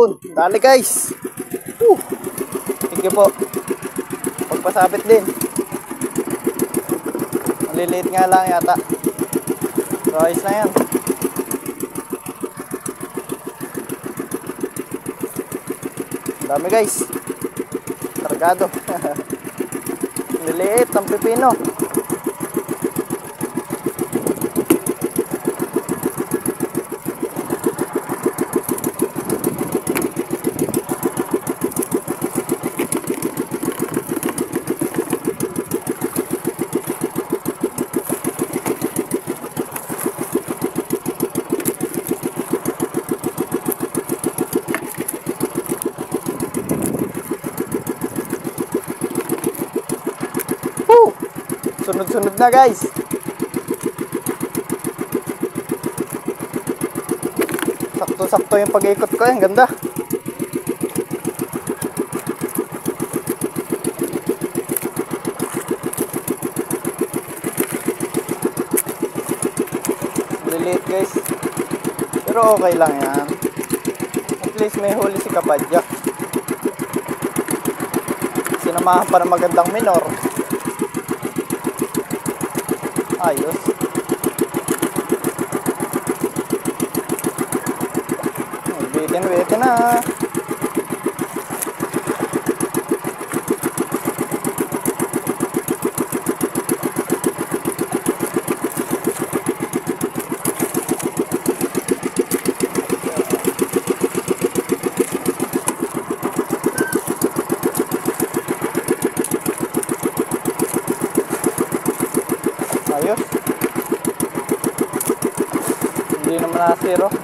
Yun, dali guys. Thank you po. Pagpasabit din. Maliliit nga lang yata. So ayos na yan. Dami guys. Targado. Liliit ang pipino. Sunod-sunod na guys. Sakto-sakto yung pag-ikot ko. Ang ganda. Liliit guys. Pero okay lang yan. At least may huli si Kapadyak. Sinamahan pa ng magandang minor. Ayos. Bitin na. Ayos. Hindi naman nasiro.